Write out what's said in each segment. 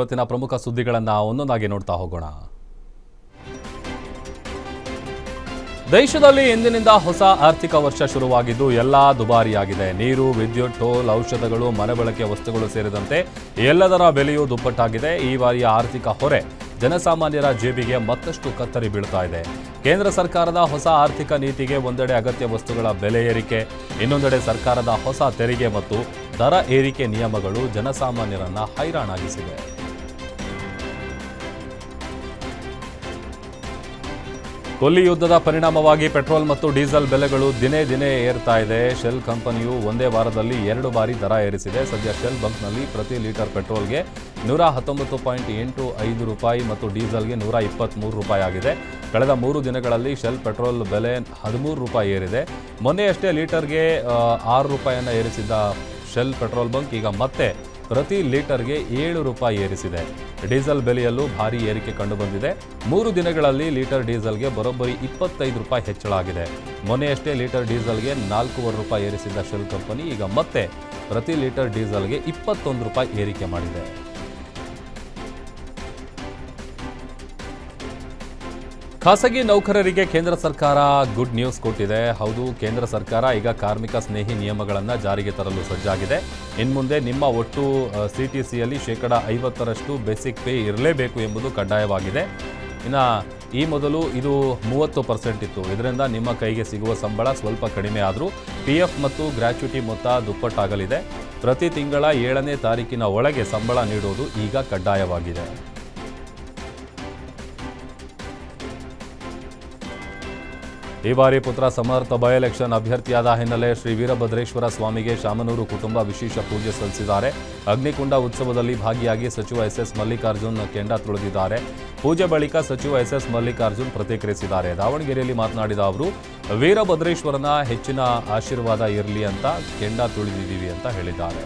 ಇವತ್ತಿನ ಪ್ರಮುಖ ಸುದ್ದಿಗಳನ್ನು ಒಂದೊಂದಾಗಿ ನೋಡ್ತಾ ಹೋಗೋಣ. ದೇಶದಲ್ಲಿ ಇಂದಿನಿಂದ ಹೊಸ ಆರ್ಥಿಕ ವರ್ಷ ಶುರುವಾಗಿದ್ದು ಎಲ್ಲ ದುಬಾರಿಯಾಗಿದೆ. ನೀರು, ವಿದ್ಯುತ್, ಟೋಲ್, ಔಷಧಗಳು, ಮನೆ ಬಳಕೆಯ ವಸ್ತುಗಳು ಸೇರಿದಂತೆ ಎಲ್ಲದರ ಬೆಲೆಯೂ ದುಪ್ಪಟ್ಟಾಗಿದೆ. ಈ ಬಾರಿಯ ಆರ್ಥಿಕ ಹೊರೆ ಜನಸಾಮಾನ್ಯರ ಜೇಬಿಗೆ ಮತ್ತಷ್ಟು ಕತ್ತರಿ ಬೀಳ್ತಾ ಇದೆ. ಕೇಂದ್ರ ಸರ್ಕಾರದ ಹೊಸ ಆರ್ಥಿಕ ನೀತಿಗೆ ಒಂದೆಡೆ ಅಗತ್ಯ ವಸ್ತುಗಳ ಬೆಲೆ ಏರಿಕೆ, ಇನ್ನೊಂದೆಡೆ ಸರ್ಕಾರದ ಹೊಸ ತೆರಿಗೆ ಮತ್ತು ದರ ಏರಿಕೆ ನಿಯಮಗಳು ಜನಸಾಮಾನ್ಯರನ್ನ ಹೈರಾಣಾಗಿಸಿವೆ. ಕೊಲ್ಲಿ ಯುದ್ಧದ ಪರಿಣಾಮವಾಗಿ ಪೆಟ್ರೋಲ್ ಮತ್ತು ಡೀಸೆಲ್ ಬೆಲೆಗಳು ದಿನೇ ದಿನೇ ಏರ್ತಾ ಇದೆ. ಶೆಲ್ ಕಂಪನಿಯು ಒಂದೇ ವಾರದಲ್ಲಿ 2 ಬಾರಿ ದರ ಏರಿಸಿದೆ. ಸದ್ಯ ಶೆಲ್ ಬಂಕ್ನಲ್ಲಿ ಪ್ರತಿ ಲೀಟರ್ ಪೆಟ್ರೋಲ್ಗೆ 119.85 ರೂಪಾಯಿ ಮತ್ತು ಡೀಸೆಲ್ಗೆ 123 ರೂಪಾಯಿ ಆಗಿದೆ. ಕಳೆದ 3 ದಿನಗಳಲ್ಲಿ ಶೆಲ್ ಪೆಟ್ರೋಲ್ ಬೆಲೆ 13 ರೂಪಾಯಿ ಏರಿದೆ. ಮೊನ್ನೆಯಷ್ಟೇ ಲೀಟರ್ಗೆ 6 ರೂಪಾಯಿಯನ್ನು ಏರಿಸಿದ್ದ ಶೆಲ್ ಪೆಟ್ರೋಲ್ ಬಂಕ್ ಈಗ ಮತ್ತೆ ಪ್ರತಿ ಲೀಟರ್ಗೆ 7 ರೂಪಾಯಿ ಏರಿಸಿದೆ. ಡೀಸೆಲ್ ಬೆಲೆಯಲ್ಲೂ ಭಾರೀ ಏರಿಕೆ ಕಂಡುಬಂದಿದೆ. 3 ದಿನಗಳಲ್ಲಿ ಲೀಟರ್ ಡೀಸೆಲ್ಗೆ ಬರೋಬ್ಬರಿ 25 ರೂಪಾಯಿ ಹೆಚ್ಚಳ ಆಗಿದೆ. ಮೊನ್ನೆಯಷ್ಟೇ ಲೀಟರ್ ಡೀಸೆಲ್ಗೆ 4.25 ರೂಪಾಯಿ ಏರಿಸಿದ್ದ ಶೆಲ್ ಕಂಪನಿ ಈಗ ಮತ್ತೆ ಪ್ರತಿ ಲೀಟರ್ ಡೀಸೆಲ್ಗೆ 21 ರೂಪಾಯಿ ಏರಿಕೆ ಮಾಡಿದೆ. ಖಾಸಗಿ ನೌಕರರಿಗೆ ಕೇಂದ್ರ ಸರ್ಕಾರ ಗುಡ್ ನ್ಯೂಸ್ ಕೊಟ್ಟಿದೆ. ಹೌದು, ಕೇಂದ್ರ ಸರ್ಕಾರ ಈಗ ಕಾರ್ಮಿಕ ಸ್ನೇಹಿ ನಿಯಮಗಳನ್ನು ಜಾರಿಗೆ ತರಲು ಸಜ್ಜಾಗಿದೆ. ಇನ್ಮುಂದೆ ನಿಮ್ಮ ಒಟ್ಟು CTCಯಲ್ಲಿ 50% ಬೇಸಿಕ್ ಪೇ ಇರಲೇಬೇಕು ಎಂಬುದು ಕಡ್ಡಾಯವಾಗಿದೆ. ಇನ್ನು ಈ ಮೊದಲು ಇದು 30% ಇತ್ತು. ಇದರಿಂದ ನಿಮ್ಮ ಕೈಗೆ ಸಿಗುವ ಸಂಬಳ ಸ್ವಲ್ಪ ಕಡಿಮೆ ಆದರೂ PF ಮತ್ತು ಗ್ರ್ಯಾಚ್ಯುಟಿ ಮೊತ್ತ ದುಪ್ಪಟ್ಟಾಗಲಿದೆ. ಪ್ರತಿ ತಿಂಗಳ 7ನೇ ತಾರೀಕಿನ ಒಳಗೆ ಸಂಬಳ ನೀಡುವುದು ಈಗ ಕಡ್ಡಾಯವಾಗಿದೆ. ಈ ಬಾರಿ ಪುತ್ರ ಸಮರ್ಥ ಬೈ ಎಲೆಕ್ಷನ್ ಅಭ್ಯರ್ಥಿಯಾದ ಹಿನ್ನೆಲೆ ಶ್ರೀ ವೀರಭದ್ರೇಶ್ವರ ಸ್ವಾಮಿಗೆ ಶಾಮನೂರು ಕುಟುಂಬ ವಿಶೇಷ ಪೂಜೆ ಸಲ್ಲಿಸಿದ್ದಾರೆ. ಅಗ್ನಿಕುಂಡ ಉತ್ಸವದಲ್ಲಿ ಭಾಗಿಯಾಗಿ ಸಚಿವ SS ಮಲ್ಲಿಕಾರ್ಜುನ್ ಕೆಂಡ ತುಳಿದಿದ್ದಾರೆ. ಪೂಜೆ ಬಳಿಕ ಸಚಿವ SS ಮಲ್ಲಿಕಾರ್ಜುನ್ ಪ್ರತಿಕ್ರಿಯಿಸಿದ್ದಾರೆ. ದಾವಣಗೆರೆಯಲ್ಲಿ ಮಾತನಾಡಿದ ಅವರು, ವೀರಭದ್ರೇಶ್ವರನ ಹೆಚ್ಚಿನ ಆಶೀರ್ವಾದ ಇರಲಿ ಅಂತ ಕೆಂಡ ತುಳಿದಿದ್ದೀವಿ ಅಂತ ಹೇಳಿದ್ದಾರೆ.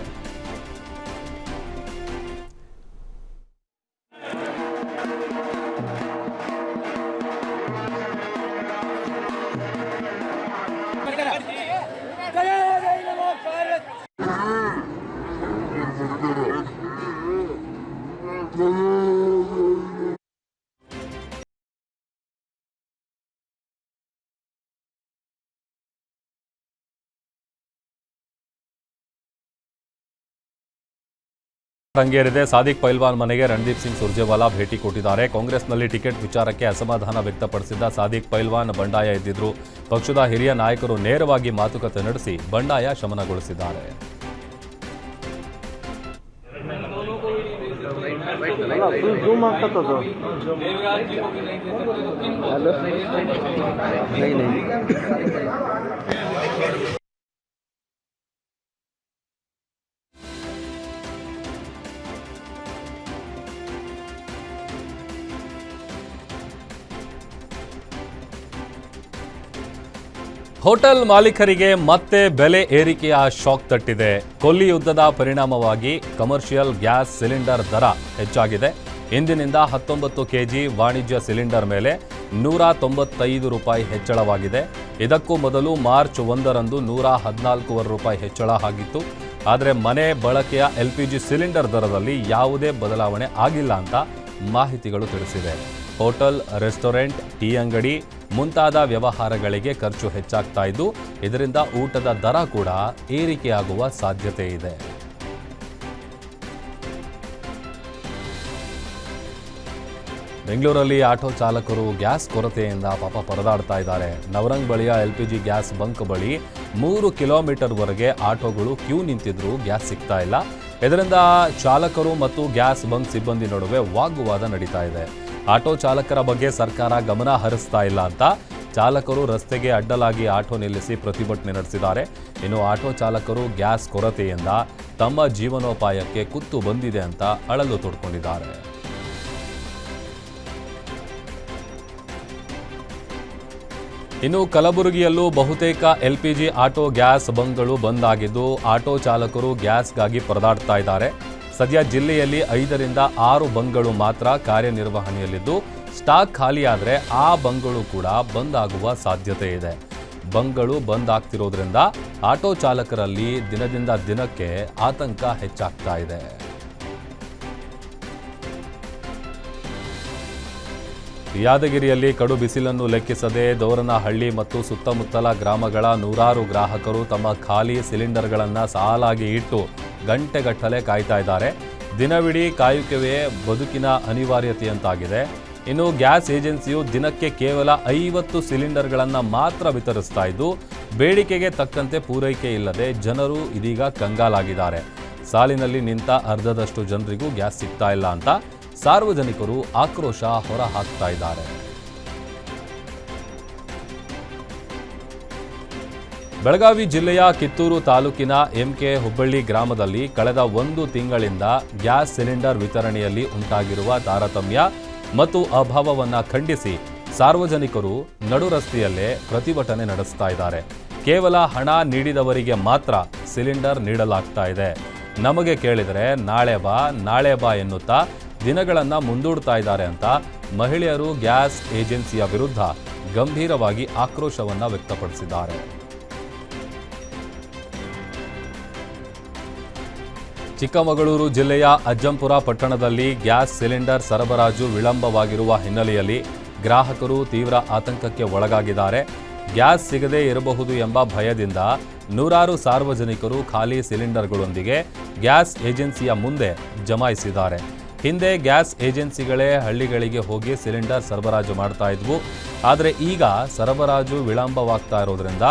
ರಂಗೇರಿದೆ. ಸಾದಿಕ್ ಪೈಲ್ವಾನ್ ಮನೆಗೆ ರಣದೀಪ್ ಸಿಂಗ್ ಸುರ್ಜೇವಾಲಾ ಭೇಟಿ ಕೊಟ್ಟಿದ್ದಾರೆ. ಕಾಂಗ್ರೆಸ್ನಲ್ಲಿ ಟಿಕೆಟ್ ವಿಚಾರಕ್ಕೆ ಅಸಮಾಧಾನ ವ್ಯಕ್ತಪಡಿಸಿದ್ದ ಸಾದಿಕ್ ಪೈಲ್ವಾನ್ ಬಂಡಾಯ ಎದ್ದಿದ್ರು. ಪಕ್ಷದ ಹಿರಿಯ ನಾಯಕರು ನೇರವಾಗಿ ಮಾತುಕತೆ ನಡೆಸಿ ಬಂಡಾಯ ಶಮನಗೊಳಿಸಿದ್ದಾರೆ. ಹೋಟೆಲ್ ಮಾಲೀಕರಿಗೆ ಮತ್ತೆ ಬೆಲೆ ಏರಿಕೆಯ ಶಾಕ್ ತಟ್ಟಿದೆ. ಕೊಲ್ಲಿ ಯುದ್ಧದ ಪರಿಣಾಮವಾಗಿ ಕಮರ್ಷಿಯಲ್ ಗ್ಯಾಸ್ ಸಿಲಿಂಡರ್ ದರ ಹೆಚ್ಚಾಗಿದೆ. ಇಂದಿನಿಂದ 19 kg ವಾಣಿಜ್ಯ ಸಿಲಿಂಡರ್ ಮೇಲೆ 195 ರೂಪಾಯಿ ಹೆಚ್ಚಳವಾಗಿದೆ. ಇದಕ್ಕೂ ಮೊದಲು ಮಾರ್ಚ್ 1ರಂದು 114 ರೂಪಾಯಿ ಹೆಚ್ಚಳ ಆಗಿತ್ತು. ಆದರೆ ಮನೆ ಬಳಕೆಯ LPG ಸಿಲಿಂಡರ್ ದರದಲ್ಲಿ ಯಾವುದೇ ಬದಲಾವಣೆ ಆಗಿಲ್ಲ ಅಂತ ಮಾಹಿತಿಗಳು ತಿಳಿಸಿವೆ. ಹೋಟೆಲ್, ರೆಸ್ಟೋರೆಂಟ್, ಟೀ ಅಂಗಡಿ ಮುಂತಾದ ವ್ಯವಹಾರಗಳಿಗೆ ಖರ್ಚು ಹೆಚ್ಚಾಗ್ತಾ ಇದ್ದು, ಇದರಿಂದ ಊಟದ ದರ ಕೂಡ ಏರಿಕೆಯಾಗುವ ಸಾಧ್ಯತೆ ಇದೆ. ಬೆಂಗಳೂರಲ್ಲಿ ಆಟೋ ಚಾಲಕರು ಗ್ಯಾಸ್ ಕೊರತೆಯಿಂದ ಪಾಪ ಪರದಾಡ್ತಾ ಇದ್ದಾರೆ. ನವರಂಗ್ ಬಳಿಯ LPG ಗ್ಯಾಸ್ ಬಂಕ್ ಬಳಿ 3 ಕಿಲೋಮೀಟರ್ವರೆಗೆ ಆಟೋಗಳು ಕ್ಯೂ ನಿಂತಿದ್ರು ಗ್ಯಾಸ್ ಸಿಗ್ತಾ ಇಲ್ಲ. ಇದರಿಂದ ಚಾಲಕರು ಮತ್ತು ಗ್ಯಾಸ್ ಬಂಕ್ ಸಿಬ್ಬಂದಿ ನಡುವೆ ವಾಗ್ವಾದ ನಡೀತಾ ಇದೆ. ಆಟೋ ಚಾಲಕರ ಬಗ್ಗೆ ಸರ್ಕಾರ ಗಮನ ಹರಿಸ್ತಾ ಇಲ್ಲ ಅಂತ ಚಾಲಕರು ರಸ್ತೆಗೆ ಅಡ್ಡಲಾಗಿ ಆಟೋ ನಿಲ್ಲಿಸಿ ಪ್ರತಿಭಟನೆ ನಡೆಸಿದ್ದಾರೆ. ಇನ್ನು ಆಟೋ ಚಾಲಕರು ಗ್ಯಾಸ್ ಕೊರತೆಯಿಂದ ತಮ್ಮ ಜೀವನೋಪಾಯಕ್ಕೆ ಕುತ್ತು ಬಂದಿದೆ ಅಂತ ಅಳಲು ತೋಡ್ಕೊಂಡಿದ್ದಾರೆ. ಇನ್ನು ಕಲಬುರಗಿಯಲ್ಲೂ ಬಹುತೇಕ LPG ಆಟೋ ಗ್ಯಾಸ್ ಬಂಕ್ಗಳು ಬಂದ್ ಆಗಿದ್ದು, ಆಟೋ ಚಾಲಕರು ಗ್ಯಾಸ್ಗಾಗಿ ಪರದಾಡ್ತಾ ಇದ್ದಾರೆ. ಸದ್ಯ ಜಿಲ್ಲೆಯಲ್ಲಿ 5ರಿಂದ 6 ಬಂಕ್ಗಳು ಮಾತ್ರ ಕಾರ್ಯನಿರ್ವಹಣೆಯಲ್ಲಿದ್ದು, ಸ್ಟಾಕ್ ಖಾಲಿಯಾದರೆ ಆ ಬಂಕ್ಗಳು ಕೂಡ ಬಂದ್ ಆಗುವ ಸಾಧ್ಯತೆ ಇದೆ. ಬಂಕ್ಗಳು ಬಂದ್ ಆಗ್ತಿರೋದ್ರಿಂದ ಆಟೋ ಚಾಲಕರಲ್ಲಿ ದಿನದಿಂದ ದಿನಕ್ಕೆ ಆತಂಕ ಹೆಚ್ಚಾಗ್ತಾ ಇದೆ. ಯಾದಗಿರಿಯಲ್ಲಿ ಕಡು ಬಿಸಿಲನ್ನು ಲೆಕ್ಕಿಸದೆ ದೋರನಹಳ್ಳಿ ಮತ್ತು ಸುತ್ತಮುತ್ತಲ ಗ್ರಾಮಗಳ ನೂರಾರು ಗ್ರಾಹಕರು ತಮ್ಮ ಖಾಲಿ ಸಿಲಿಂಡರ್ಗಳನ್ನು ಸಾಲಾಗಿ ಇಟ್ಟು ಗಂಟೆಗಟ್ಟಲೆ ಕಾಯ್ತಾ ಇದ್ದಾರೆ. ದಿನವಿಡೀ ಕಾಯುವಿಕೆಯೇ ಬದುಕಿನ ಅನಿವಾರ್ಯತೆಯಂತಾಗಿದೆ. ಇನ್ನು ಗ್ಯಾಸ್ ಏಜೆನ್ಸಿಯು ದಿನಕ್ಕೆ ಕೇವಲ 50 ಸಿಲಿಂಡರ್ಗಳನ್ನು ಮಾತ್ರ ವಿತರಿಸ್ತಾ ಇದ್ದು ಬೇಡಿಕೆಗೆ ತಕ್ಕಂತೆ ಪೂರೈಕೆ ಇಲ್ಲದೆ ಜನರು ಇದೀಗ ಕಂಗಾಲಾಗಿದ್ದಾರೆ. ಸಾಲಿನಲ್ಲಿ ನಿಂತ ಅರ್ಧದಷ್ಟು ಜನರಿಗೂ ಗ್ಯಾಸ್ ಸಿಗ್ತಾ ಇಲ್ಲ ಅಂತ ಸಾರ್ವಜನಿಕರು ಆಕ್ರೋಶ ಹೊರಹಾಕ್ತಾ ಇದ್ದಾರೆ. ಬೆಳಗಾವಿ ಜಿಲ್ಲೆಯ ಕಿತ್ತೂರು ತಾಲೂಕಿನ ಎಂಕೆ ಹುಬ್ಬಳ್ಳಿ ಗ್ರಾಮದಲ್ಲಿ ಕಳೆದ 1 ತಿಂಗಳಿಂದ ಗ್ಯಾಸ್ ಸಿಲಿಂಡರ್ ವಿತರಣೆಯಲ್ಲಿ ಉಂಟಾಗಿರುವ ತಾರತಮ್ಯ ಮತ್ತು ಅಭಾವವನ್ನು ಖಂಡಿಸಿ ಸಾರ್ವಜನಿಕರು ನಡು ರಸ್ತೆಯಲ್ಲೇ ಪ್ರತಿಭಟನೆ ನಡೆಸ್ತಾ ಇದ್ದಾರೆ. ಕೇವಲ ಹಣ ನೀಡಿದವರಿಗೆ ಮಾತ್ರ ಸಿಲಿಂಡರ್ ನೀಡಲಾಗ್ತಾ ಇದೆ. ನಮಗೆ ಕೇಳಿದರೆ ನಾಳೆ ಬಾ ಎನ್ನುತ್ತಾ ದಿನಗಳನ್ನು ಮುಂದೂಡ್ತಾ ಇದ್ದಾರೆ ಅಂತ ಮಹಿಳೆಯರು ಗ್ಯಾಸ್ ಏಜೆನ್ಸಿಯ ವಿರುದ್ಧ ಗಂಭೀರವಾಗಿ ಆಕ್ರೋಶವನ್ನು ವ್ಯಕ್ತಪಡಿಸಿದ್ದಾರೆ. ಚಿಕ್ಕಮಗಳೂರು ಜಿಲ್ಲೆಯ ಅಜ್ಜಂಪುರ ಪಟ್ಟಣದಲ್ಲಿ ಗ್ಯಾಸ್ ಸಿಲಿಂಡರ್ ಸರಬರಾಜು ವಿಳಂಬವಾಗಿರುವ ಹಿನ್ನೆಲೆಯಲ್ಲಿ ಗ್ರಾಹಕರು ತೀವ್ರ ಆತಂಕಕ್ಕೆ ಒಳಗಾಗಿದ್ದಾರೆ. ಗ್ಯಾಸ್ ಸಿಗದೇ ಇರಬಹುದು ಎಂಬ ಭಯದಿಂದ ನೂರಾರು ಸಾರ್ವಜನಿಕರು ಖಾಲಿ ಸಿಲಿಂಡರ್ಗಳೊಂದಿಗೆ ಗ್ಯಾಸ್ ಏಜೆನ್ಸಿಯ ಮುಂದೆ ಜಮಾಯಿಸಿದ್ದಾರೆ. ಹಿಂದೆ ಗ್ಯಾಸ್ ಏಜೆನ್ಸಿಗಳೇ ಹಳ್ಳಿಗಳಿಗೆ ಹೋಗಿ ಸಿಲಿಂಡರ್ ಸರಬರಾಜು ಮಾಡ್ತಾ ಇದ್ವು. ಆದರೆ ಈಗ ಸರಬರಾಜು ವಿಳಂಬವಾಗ್ತಾ ಇರೋದ್ರಿಂದ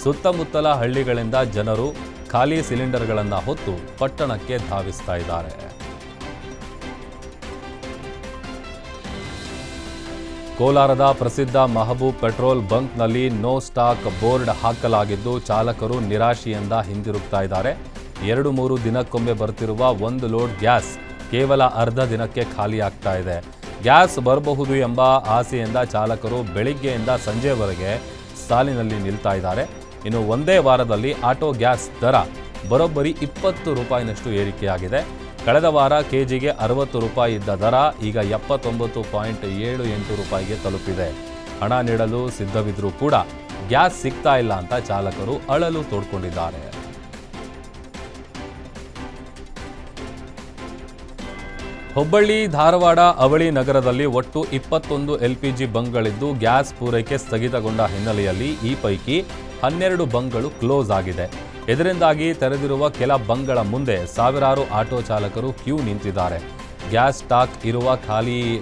ಸುತ್ತಮುತ್ತಲ ಹಳ್ಳಿಗಳಿಂದ ಜನರು ಖಾಲಿ ಸಿಲಿಂಡರ್ಗಳನ್ನು ಹೊತ್ತು ಪಟ್ಟಣಕ್ಕೆ ಧಾವಿಸ್ತಾ ಇದ್ದಾರೆ. ಕೋಲಾರದ ಪ್ರಸಿದ್ಧ ಮಹಬೂಬ್ ಪೆಟ್ರೋಲ್ ಬಂಕ್ನಲ್ಲಿ ನೋ ಸ್ಟಾಕ್ ಬೋರ್ಡ್ ಹಾಕಲಾಗಿದ್ದು ಚಾಲಕರು ನಿರಾಶೆಯಿಂದ ಹಿಂದಿರುಗ್ತಾ ಇದ್ದಾರೆ. 2-3 ದಿನಕ್ಕೊಮ್ಮೆ ಬರ್ತಿರುವ 1 ಲೋಡ್ ಗ್ಯಾಸ್ ಕೇವಲ ಅರ್ಧ ದಿನಕ್ಕೆ ಖಾಲಿ ಆಗ್ತಾ ಇದೆ. ಗ್ಯಾಸ್ ಬರಬಹುದು ಎಂಬ ಆಸೆಯಿಂದ ಚಾಲಕರು ಬೆಳಿಗ್ಗೆಯಿಂದ ಸಂಜೆವರೆಗೆ ಸಾಲಿನಲ್ಲಿ ನಿಲ್ತಾ ಇದ್ದಾರೆ. ಇನ್ನು ಒಂದೇ ವಾರದಲ್ಲಿ ಆಟೋ ಗ್ಯಾಸ್ ದರ ಬರೋಬ್ಬರಿ 20 ರೂಪಾಯಿನಷ್ಟು ಏರಿಕೆಯಾಗಿದೆ. ಕಳೆದ ವಾರ ಕೆಜಿಗೆ 60 ರೂಪಾಯಿ ಇದ್ದ ದರ ಈಗ 79.78 ರೂಪಾಯಿಗೆ ತಲುಪಿದೆ. ಹಣ ನೀಡಲು ಸಿದ್ಧವಿದ್ರೂ ಕೂಡ ಗ್ಯಾಸ್ ಸಿಗ್ತಾ ಇಲ್ಲ ಅಂತ ಚಾಲಕರು ಅಳಲು ತೋಡ್ಕೊಂಡಿದ್ದಾರೆ. ಹುಬ್ಬಳ್ಳಿ, ಧಾರವಾಡ, ಅವಳಿ ನಗರದಲ್ಲಿ ಒಟ್ಟು 21 LPG ಬಂಕ್ಗಳಿದ್ದು ಗ್ಯಾಸ್ ಪೂರೈಕೆ ಸ್ಥಗಿತಗೊಂಡ ಹಿನ್ನೆಲೆಯಲ್ಲಿ ಈ ಪೈಕಿ 12 ಬಂಕ್ಗಳು ಕ್ಲೋಸ್ ಆಗಿದೆ. ಇದರಿಂದಾಗಿ ತೆರೆದಿರುವ ಕೆಲ ಬಂಕ್ಗಳ ಮುಂದೆ ಸಾವಿರಾರು ಆಟೋ ಚಾಲಕರು ಕ್ಯೂ ನಿಂತಿದ್ದಾರೆ. ಗ್ಯಾಸ್ ಸ್ಟಾಕ್ ಇರುವ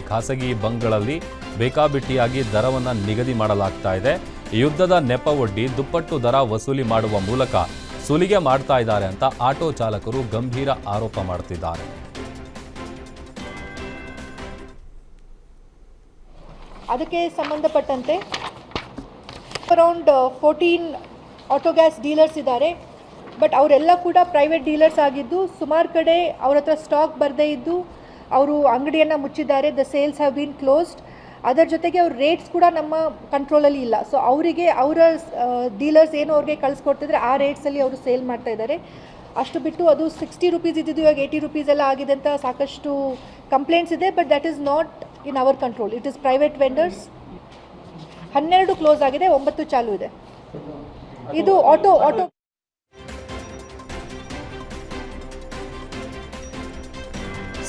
ಖಾಸಗಿ ಬಂಕ್ಗಳಲ್ಲಿ ಬೇಕಾಬಿಟ್ಟಿಯಾಗಿ ದರವನ್ನು ನಿಗದಿ ಮಾಡಲಾಗ್ತಾ ಇದೆ. ಯುದ್ಧದ ನೆಪವೊಡ್ಡಿ ದುಪ್ಪಟ್ಟು ದರ ವಸೂಲಿ ಮಾಡುವ ಮೂಲಕ ಸುಲಿಗೆ ಮಾಡ್ತಾ ಇದ್ದಾರೆ ಅಂತ ಆಟೋ ಚಾಲಕರು ಗಂಭೀರ ಆರೋಪ ಮಾಡ್ತಿದ್ದಾರೆ. ಅದಕ್ಕೆ ಸಂಬಂಧಪಟ್ಟಂತೆ ಅರೌಂಡ್ 14 ಆಟೋ ಗ್ಯಾಸ್ ಡೀಲರ್ಸ್ ಇದ್ದಾರೆ. ಬಟ್ ಅವರೆಲ್ಲ ಕೂಡ ಪ್ರೈವೇಟ್ ಡೀಲರ್ಸ್ ಆಗಿದ್ದು ಸುಮಾರು ಕಡೆ ಅವ್ರ ಹತ್ರ ಸ್ಟಾಕ್ ಬರದೇ ಇದ್ದು ಅವರು ಅಂಗಡಿಯನ್ನು ಮುಚ್ಚಿದ್ದಾರೆ. The sales have been closed. ಅದರ ಜೊತೆಗೆ ಅವ್ರ ರೇಟ್ಸ್ ಕೂಡ ನಮ್ಮ ಕಂಟ್ರೋಲಲ್ಲಿ ಇಲ್ಲ. ಸೊ ಅವರಿಗೆ ಅವರ ಡೀಲರ್ಸ್ ಏನು ಅವ್ರಿಗೆ ಕಳಿಸ್ಕೊಡ್ತಿದ್ರೆ ಆ ರೇಟ್ಸಲ್ಲಿ ಅವರು ಸೇಲ್ ಮಾಡ್ತಾ ಇದ್ದಾರೆ. ಅಷ್ಟು ಬಿಟ್ಟು ಅದು 60 ರೂಪೀಸ್ ಇದ್ದಿದ್ದು ಇವಾಗ 80 ರೂಪೀಸ್ ಎಲ್ಲ ಆಗಿದೆ ಅಂತ ಸಾಕಷ್ಟು ಕಂಪ್ಲೇಂಟ್ಸ್ ಇದೆ. But that is not in our control. It is private vendors. 12 close ಆಗಿದೆ, 9 ಚಾಲು ಇದೆ. ಇದು ಆಟೋ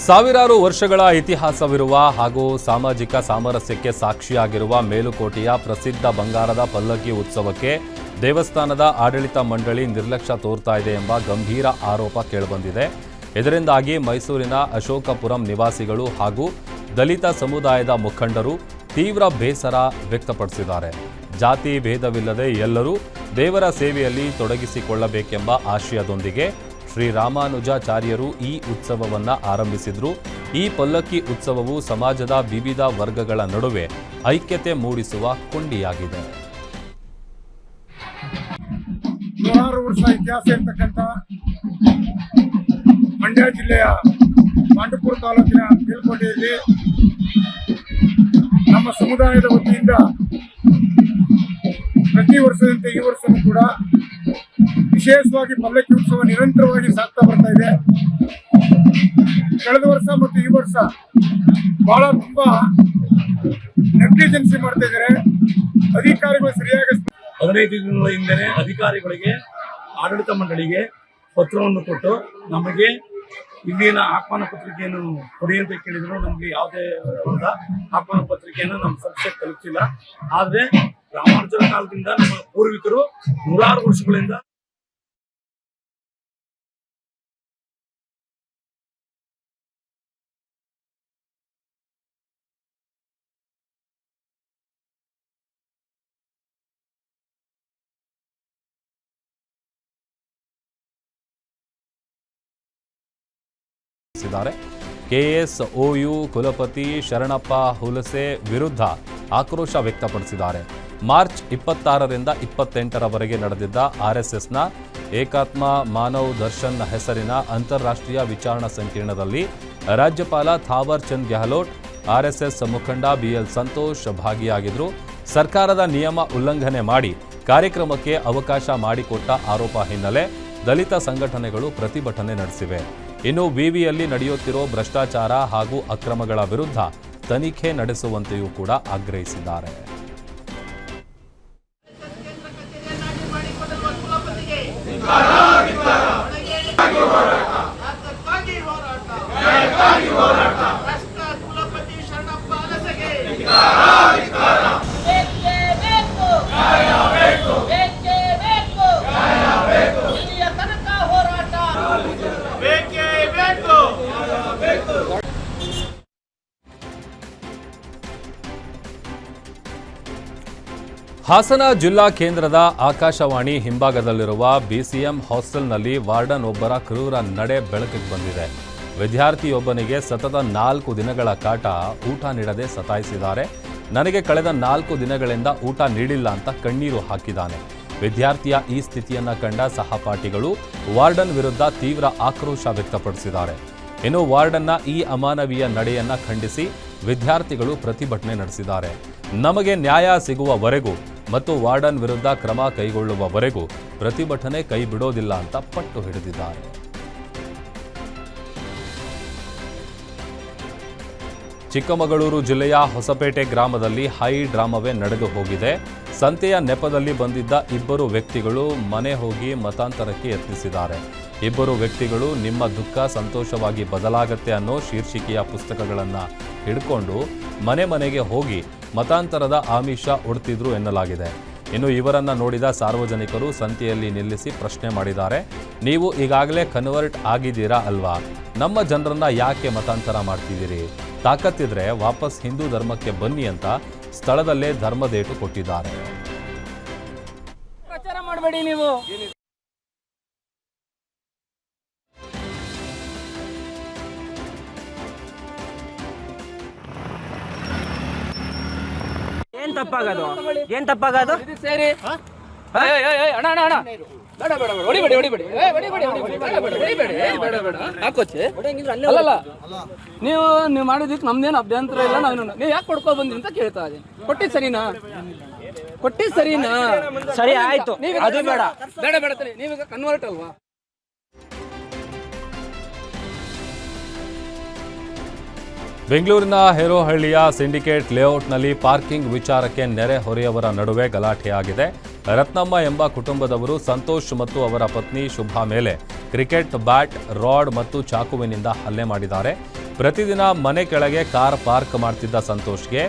ಸಾವಿರಾರು ವರ್ಷಗಳ ಇತಿಹಾಸವಿರುವ ಹಾಗೂ ಸಾಮಾಜಿಕ ಸಾಮರಸ್ಯಕ್ಕೆ ಸಾಕ್ಷಿಯಾಗಿರುವ ಮೇಲುಕೋಟೆಯ ಪ್ರಸಿದ್ಧ ಬಂಗಾರದ ಪಲ್ಲಕ್ಕಿ ಉತ್ಸವಕ್ಕೆ ದೇವಸ್ಥಾನದ ಆಡಳಿತ ಮಂಡಳಿ ನಿರ್ಲಕ್ಷ್ಯ ತೋರ್ತಾ ಇದೆ ಎಂಬ ಗಂಭೀರ ಆರೋಪ ಕೇಳಿಬಂದಿದೆ. ಇದರಿಂದಾಗಿ ಮೈಸೂರಿನ ಅಶೋಕಪುರಂ ನಿವಾಸಿಗಳು ಹಾಗೂ ದಲಿತ ಸಮುದಾಯದ ಮುಖಂಡರು ತೀವ್ರ ಬೇಸರ ವ್ಯಕ್ತಪಡಿಸಿದ್ದಾರೆ. ಜಾತಿ ಭೇದವಿಲ್ಲದೆ ಎಲ್ಲರೂ ದೇವರ ಸೇವೆಯಲ್ಲಿ ತೊಡಗಿಸಿಕೊಳ್ಳಬೇಕೆಂಬ ಆಶಯದೊಂದಿಗೆ ಶ್ರೀರಾಮಾನುಜಾಚಾರ್ಯರು ಈ ಉತ್ಸವವನ್ನು ಆರಂಭಿಸಿದ್ರು. ಈ ಪಲ್ಲಕ್ಕಿ ಉತ್ಸವವು ಸಮಾಜದ ವಿವಿಧ ವರ್ಗಗಳ ನಡುವೆ ಐಕ್ಯತೆ ಮೂಡಿಸುವ ಕೊಂಡಿಯಾಗಿದೆ. ನೂರಾರು ವರ್ಷ ಇತಿಹಾಸ ಇರ್ತಕ್ಕಂಥ ಮಂಡ್ಯ ಜಿಲ್ಲೆಯ ಪಾಂಡವಪುರ ತಾಲೂಕಿನ ಮೇಲ್ಕೋಟೆಯಲ್ಲಿ ನಮ್ಮ ಸಮುದಾಯದ ವತಿಯಿಂದ ಪ್ರತಿ ವರ್ಷದಂತೆ ಈ ವರ್ಷವೂ ಕೂಡ ವಿಶೇಷವಾಗಿ ಪಲ್ಲಕ್ಕಿ ಉತ್ಸವ ನಿರಂತರವಾಗಿ ಸಾಗ್ತಾ ಬರ್ತಾ ಇದೆ. ಕಳೆದ ವರ್ಷ ಮತ್ತು ಈ ವರ್ಷ ಬಹಳ ತುಂಬಾ ನೆಗ್ಲಿಜೆನ್ಸಿ ಮಾಡ್ತಾ ಇದ್ದಾರೆ. ಅಧಿಕಾರಿಗಳು ಸರಿಯಾಗಿ 15 ದಿನಗಳ ಹಿಂದೆ ಅಧಿಕಾರಿಗಳಿಗೆ ಆಡಳಿತ ಮಂಡಳಿಗೆ ಪತ್ರವನ್ನು ಕೊಟ್ಟು ನಮಗೆ ಇಲ್ಲಿನ ಆಹ್ವಾನ ಪತ್ರಿಕೆಯನ್ನು ಕೊಡಿ ಅಂತ ಕೇಳಿದ್ರು. ನಮ್ಗೆ ಯಾವುದೇ ಆಹ್ವಾನ ಪತ್ರಿಕೆಯನ್ನು ನಮ್ಮ ಸಂಸ್ಥೆ ತಲುಪಿಸಿಲ್ಲ. ಆದ್ರೆ ರಾಮಾನುಜರ ಕಾಲದಿಂದ ನಮ್ಮ ಪೂರ್ವಿಕರು ನೂರಾರು ವರ್ಷಗಳಿಂದ ಕೆಎಸ್ಒಯು ಕುಲಪತಿ ಶರಣಪ್ಪ ಹುಲಸೆ ವಿರುದ್ಧ ಆಕ್ರೋಶ ವ್ಯಕ್ತಪಡಿಸಿದ್ದಾರೆ. ಮಾರ್ಚ್ 26ರಿಂದ 28ರವರೆಗೆ ನಡೆದಿದ್ದ ಆರ್ಎಸ್ಎಸ್ನ ಏಕಾತ್ಮ ಮಾನವ್ ದರ್ಶನ್ ಹೆಸರಿನ ಅಂತಾರಾಷ್ಟ್ರೀಯ ವಿಚಾರಣಾ ಸಂಕಿರಣದಲ್ಲಿ ರಾಜ್ಯಪಾಲ ಥಾವರ್ ಚಂದ್ ಗೆಹ್ಲೋಟ್, ಆರ್ಎಸ್ಎಸ್ ಮುಖಂಡ ಬಿಎಲ್ ಸಂತೋಷ್ ಭಾಗಿಯಾಗಿದ್ದರು. ಸರ್ಕಾರದ ನಿಯಮ ಉಲ್ಲಂಘನೆ ಮಾಡಿ ಕಾರ್ಯಕ್ರಮಕ್ಕೆ ಅವಕಾಶ ಮಾಡಿಕೊಟ್ಟ ಆರೋಪ ಹಿನ್ನೆಲೆ ದಲಿತ ಸಂಘಟನೆಗಳು ಪ್ರತಿಭಟನೆ ನಡೆಸಿವೆ. ಇನ್ನು ವಿವಿಯಲ್ಲಿ ನಡೆಯುತ್ತಿರೋ ಭ್ರಷ್ಟಾಚಾರ ಹಾಗೂ ಅಕ್ರಮಗಳ ವಿರುದ್ಧ ತನಿಖೆ ನಡೆಸುವಂತೆಯೂ ಕೂಡ ಆಗ್ರಹಿಸಿದ್ದಾರೆ. ಹಾಸನ ಜಿಲ್ಲಾ ಕೇಂದ್ರದ ಆಕಾಶವಾಣಿ ಹಿಂಭಾಗದಲ್ಲಿರುವ ಬಿಸಿಎಂ ಹಾಸ್ಟೆಲ್ನಲ್ಲಿ ವಾರ್ಡನ್ ಒಬ್ಬರ ಕ್ರೂರ ನಡೆ ಬೆಳಕಿಗೆ ಬಂದಿದೆ. ವಿದ್ಯಾರ್ಥಿಯೊಬ್ಬನಿಗೆ ಸತತ 4 ದಿನಗಳ ಕಾಟ, ಊಟ ನೀಡದೆ ಸತಾಯಿಸಿದ್ದಾರೆ. ನನಗೆ ಕಳೆದ 4 ದಿನಗಳಿಂದ ಊಟ ನೀಡಿಲ್ಲ ಅಂತ ಕಣ್ಣೀರು ಹಾಕಿದ್ದಾನೆ. ವಿದ್ಯಾರ್ಥಿಯ ಈ ಸ್ಥಿತಿಯನ್ನ ಕಂಡ ಸಹಪಾಠಿಗಳು ವಾರ್ಡನ್ ವಿರುದ್ಧ ತೀವ್ರ ಆಕ್ರೋಶ ವ್ಯಕ್ತಪಡಿಸಿದ್ದಾರೆ. ಇನ್ನು ವಾರ್ಡನ್ನ ಈ ಅಮಾನವೀಯ ನಡೆಯನ್ನ ಖಂಡಿಸಿ ವಿದ್ಯಾರ್ಥಿಗಳು ಪ್ರತಿಭಟನೆ ನಡೆಸಿದ್ದಾರೆ. ನಮಗೆ ನ್ಯಾಯ ಸಿಗುವವರೆಗೂ ಮತ್ತು ವಾರ್ಡನ್ ವಿರುದ್ಧ ಕ್ರಮ ಕೈಗೊಳ್ಳುವವರೆಗೂ ಪ್ರತಿಭಟನೆ ಕೈ ಬಿಡೋದಿಲ್ಲ ಅಂತ ಪಟ್ಟು ಹಿಡಿದಿದ್ದಾರೆ. ಚಿಕ್ಕಮಗಳೂರು ಜಿಲ್ಲೆಯ ಹೊಸಪೇಟೆ ಗ್ರಾಮದಲ್ಲಿ ಹೈ ಡ್ರಾಮವೇ ನಡೆದು ಹೋಗಿದೆ. ಸಂತೆಯ ನೆಪದಲ್ಲಿ ಬಂದಿದ್ದ ಇಬ್ಬರು ವ್ಯಕ್ತಿಗಳು ಮನೆ ಹೋಗಿ ಮತಾಂತರಕ್ಕೆ ಯತ್ನಿಸಿದ್ದಾರೆ. ಇಬ್ಬರು ವ್ಯಕ್ತಿಗಳು ನಿಮ್ಮ ದುಃಖ ಸಂತೋಷವಾಗಿ ಬದಲಾಗತ್ತೆ ಅನ್ನೋ ಶೀರ್ಷಿಕೆಯ ಪುಸ್ತಕಗಳನ್ನು ಹಿಡ್ಕೊಂಡು ಮನೆ ಮನೆಗೆ ಹೋಗಿ ಮತಾಂತರದ ಆಮಿಷ ಒಡ್ತಿದ್ರು ಎನ್ನಲಾಗಿದೆ. ಇನ್ನು ಇವರನ್ನ ನೋಡಿದ ಸಾರ್ವಜನಿಕರು ಸಂತೆಯಲ್ಲಿ ನಿಲ್ಲಿಸಿ ಪ್ರಶ್ನೆ ಮಾಡಿದ್ದಾರೆ. ನೀವು ಈಗಾಗಲೇ ಕನ್ವರ್ಟ್ ಆಗಿದ್ದೀರಾ ಅಲ್ವಾ? ನಮ್ಮ ಜನರನ್ನ ಯಾಕೆ ಮತಾಂತರ ಮಾಡ್ತಿದ್ದೀರಿ? ತಾಕತ್ತಿದ್ರೆ ವಾಪಸ್ ಹಿಂದೂ ಧರ್ಮಕ್ಕೆ ಬನ್ನಿ ಅಂತ ಸ್ಥಳದಲ್ಲೇ ಧರ್ಮದೇಟು ಕೊಟ್ಟಿದ್ದಾರೆ. ಪ್ರಚಾರ ಮಾಡಬೇಡಿ ನೀವು. ಏನ್ ತಪ್ಪಾಗದು? ಏನ್ ತಪ್ಪಾಗದು? ಸೇರಿ ಅಣ್ಣ ಅಣ್ಣ ಅಣ್ಣ ಬೇಡ ಬೇಡ ಬೇಡ ಹೊಡಿಬೇಡಿ ಹೊಡಿಬೇಡಿ ಬೇಡ ಹಾಕೋಚೆ ಅಲ್ಲಲ್ಲ. ನೀವು ಮಾಡಿದಕ್ಕೆ ನಮ್ದೇನು ಅಭ್ಯಂತರ ಇಲ್ಲ. ನೀವು ಯಾಕೆ ಕೊಡ್ಕೊ ಬಂದ್ರಿ ಅಂತ ಕೇಳ್ತಾ ಇದ್ದೀನಿ. ಕೊಟ್ಟಿದ್ದು ಸರಿನಾ? ಕೊಟ್ಟಿದ್ದು ಸರಿನಾ? ಸರಿ ಆಯ್ತು, ಅದು ಬೇಡ ಬೇಡ ಬೇಡ ನೀವೀಗ ಕನ್ವರ್ಟ್ ಅಲ್ವಾ? ಬೆಂಗಳೂರಿನ ಹೇರೋಹಳ್ಳಿಯ ಸಿಂಡಿಕೇಟ್ ಲೇಔಟ್ನಲ್ಲಿ ಪಾರ್ಕಿಂಗ್ ವಿಚಾರಕ್ಕೆ ನೆರೆಹೊರೆಯವರ ನಡುವೆ ಗಲಾಟೆಯಾಗಿದೆ. ರತ್ನಮ್ಮ ಎಂಬ ಕುಟುಂಬದವರು ಸಂತೋಷ್ ಮತ್ತು ಅವರ ಪತ್ನಿ ಶುಭಾ ಮೇಲೆ ಕ್ರಿಕೆಟ್ ಬ್ಯಾಟ್, ರಾಡ್ ಮತ್ತು ಚಾಕುವಿನಿಂದ ಹಲ್ಲೆ ಮಾಡಿದ್ದಾರೆ. ಪ್ರತಿದಿನ ಮನೆ ಕೆಳಗೆ ಕಾರ್ ಪಾರ್ಕ್ ಮಾಡ್ತಿದ್ದ ಸಂತೋಷ್ಗೆ